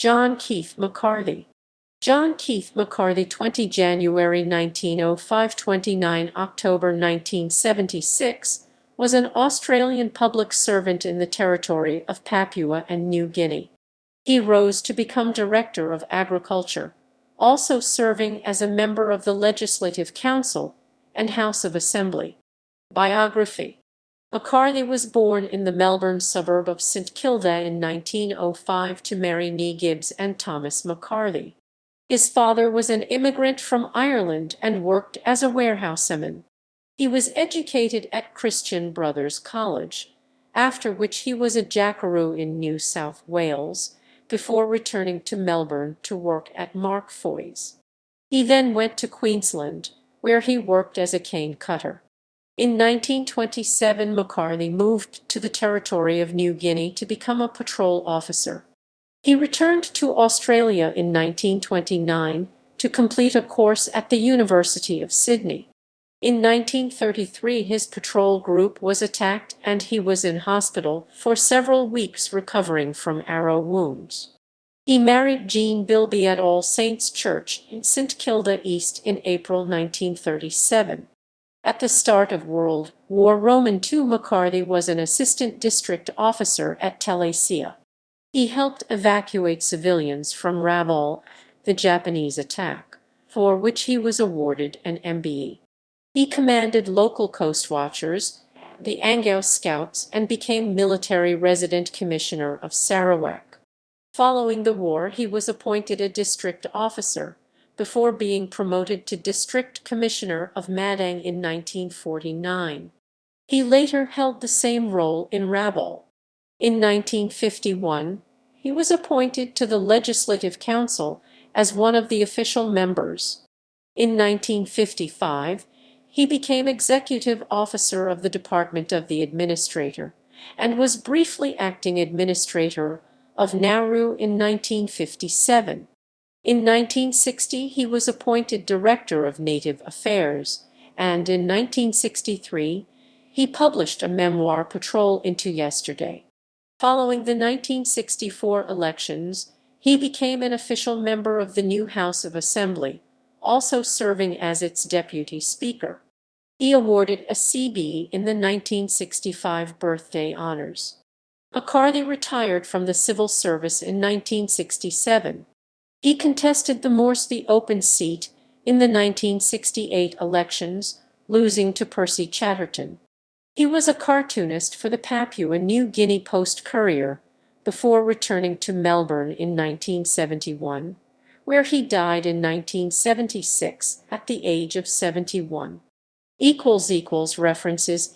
John Keith McCarthy. John Keith McCarthy, 20 January 1905 – 29 October 1976, was an Australian public servant in the territory of Papua and New Guinea. He rose to become Director of Agriculture, also serving as a member of the Legislative Council and House of Assembly. Biography. McCarthy was born in the Melbourne suburb of St Kilda in 1905 to Mary Nee Gibbs and Thomas McCarthy. His father was an immigrant from Ireland and worked as a warehouseman. He was educated at Christian Brothers College, after which he was a jackaroo in New South Wales, before returning to Melbourne to work at Mark Foy's. He then went to Queensland, where he worked as a cane cutter. In 1927, McCarthy moved to the territory of New Guinea to become a patrol officer. He returned to Australia in 1929 to complete a course at the University of Sydney. In 1933, his patrol group was attacked and he was in hospital for several weeks recovering from arrow wounds. He married Jean Bilby at All Saints Church in St Kilda East in April 1937. At the start of World War II, McCarthy was an assistant district officer at Telesia. He helped evacuate civilians from Rabaul, the Japanese attack, for which he was awarded an MBE. He commanded local coast watchers, the Angao Scouts, and became military resident commissioner of Sarawak. Following the war, he was appointed a district officer, before being promoted to District Commissioner of Madang in 1949. He later held the same role in Rabaul. In 1951, he was appointed to the Legislative Council as one of the official members. In 1955, he became Executive Officer of the Department of the Administrator and was briefly acting Administrator of Nauru in 1957. In 1960, he was appointed Director of Native Affairs, and in 1963, he published a memoir, Patrol into Yesterday. Following the 1964 elections, he became an official member of the new House of Assembly, also serving as its Deputy Speaker. He awarded a CB in the 1965 birthday honors. McCarthy retired from the civil service in 1967. He contested the Moresby open seat in the 1968 elections, losing to Percy Chatterton. He was a cartoonist for the Papua New Guinea Post-Courier before returning to Melbourne in 1971, where he died in 1976 at the age of 71. References